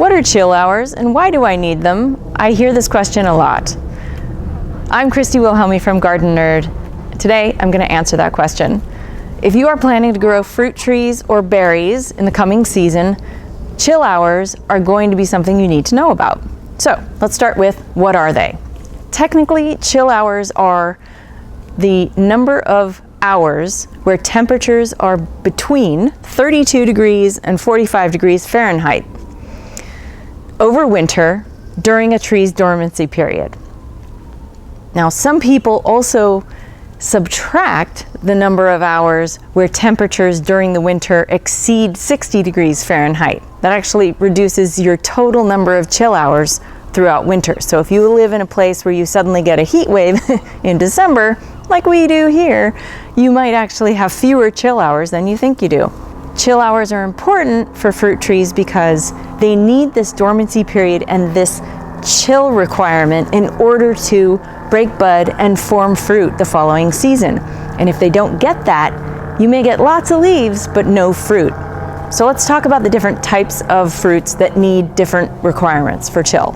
What are chill hours and why do I need them? I hear this question a lot. I'm Christy Wilhelmi from Garden Nerd. Today, I'm going to answer that question. If you are planning to grow fruit trees or berries in the coming season, chill hours are going to be something you need to know about. So, let's start with what are they? Technically, chill hours are the number of hours where temperatures are between 32 degrees and 45 degrees Fahrenheit over winter during a tree's dormancy period. Now, some people also subtract the number of hours where temperatures during the winter exceed 60 degrees Fahrenheit. That actually reduces your total number of chill hours throughout winter. So if you live in a place where you suddenly get a heat wave in December, like we do here, you might actually have fewer chill hours than you think you do. Chill hours are important for fruit trees because they need this dormancy period and this chill requirement in order to break bud and form fruit the following season. And if they don't get that, you may get lots of leaves but no fruit. So let's talk about the different types of fruits that need different requirements for chill.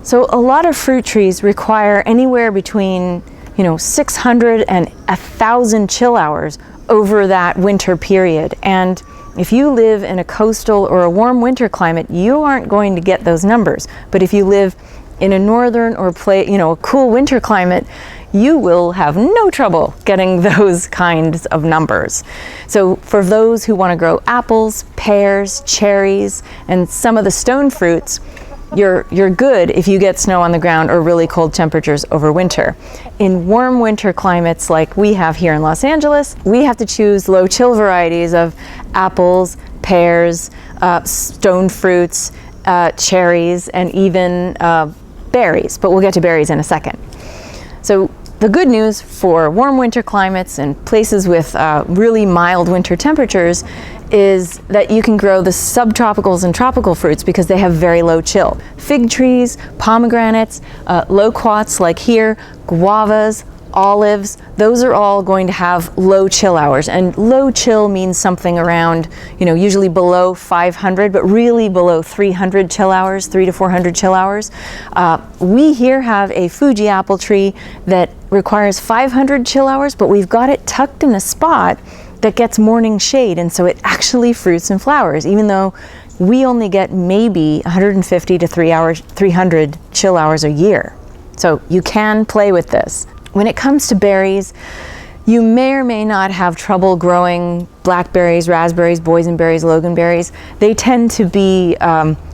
So a lot of fruit trees require anywhere between 600 and 1,000 chill hours over that winter period. And if you live in a coastal or a warm winter climate, you aren't going to get those numbers. But if you live in a northern or a cool winter climate, you will have no trouble getting those kinds of numbers. So for those who want to grow apples, pears, cherries, and some of the stone fruits, you're good if you get snow on the ground or really cold temperatures over winter. In warm winter climates like we have here in Los Angeles, we have to choose low chill varieties of apples, pears, stone fruits, cherries, and even berries, but we'll get to berries in a second. So the good news for warm winter climates and places with really mild winter temperatures is that you can grow the subtropicals and tropical fruits because they have very low chill. Fig trees, pomegranates, loquats like here, guavas, olives, those are all going to have low chill hours. And low chill means something around, usually below 500, but really below 300 chill hours, 300 to 400 chill hours. We here have a Fuji apple tree that requires 500 chill hours, but we've got it tucked in a spot that gets morning shade, and so it actually fruits and flowers, even though we only get maybe 150 to 300 chill hours a year. So you can play with this. When it comes to berries, you may or may not have trouble growing blackberries, raspberries, boysenberries, loganberries. They tend to be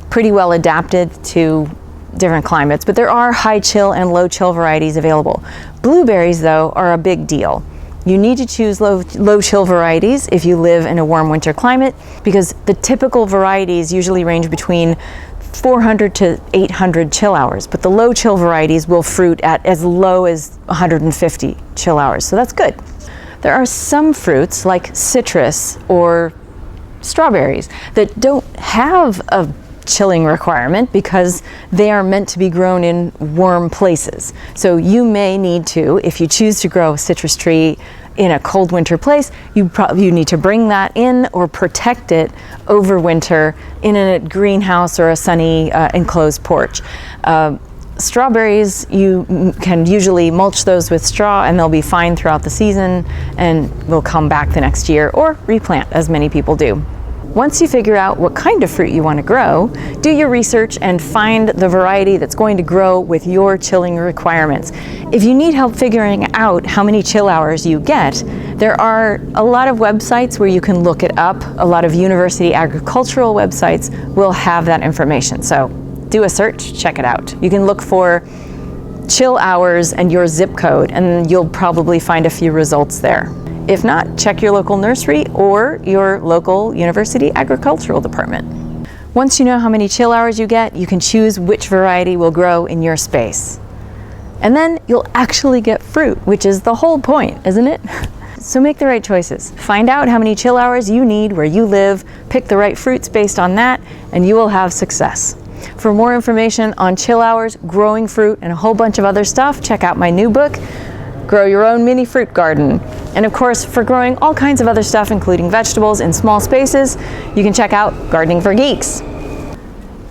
pretty well adapted to different climates, but there are high chill and low chill varieties available. Blueberries, though, are a big deal. You need to choose low chill varieties if you live in a warm winter climate because the typical varieties usually range between 400 to 800 chill hours, but the low chill varieties will fruit at as low as 150 chill hours, so that's good. There are some fruits like citrus or strawberries that don't have a chilling requirement because they are meant to be grown in warm places. So you may need to, if you choose to grow a citrus tree in a cold winter place, you need to bring that in or protect it over winter in a greenhouse or a sunny enclosed porch. Strawberries, you can usually mulch those with straw and they'll be fine throughout the season and will come back the next year or replant, as many people do. Once you figure out what kind of fruit you want to grow, do your research and find the variety that's going to grow with your chilling requirements. If you need help figuring out how many chill hours you get, there are a lot of websites where you can look it up. A lot of university agricultural websites will have that information. So do a search, check it out. You can look for chill hours and your zip code, and you'll probably find a few results there. If not, check your local nursery or your local university agricultural department. Once you know how many chill hours you get, you can choose which variety will grow in your space. And then you'll actually get fruit, which is the whole point, isn't it? So make the right choices. Find out how many chill hours you need where you live, pick the right fruits based on that, and you will have success. For more information on chill hours, growing fruit, and a whole bunch of other stuff, check out my new book, Grow Your Own Mini Fruit Garden. And of course, for growing all kinds of other stuff, including vegetables in small spaces, you can check out Gardening for Geeks.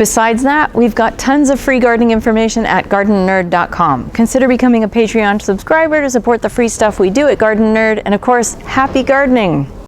Besides that, we've got tons of free gardening information at GardenNerd.com. Consider becoming a Patreon subscriber to support the free stuff we do at Garden Nerd, and of course, happy gardening!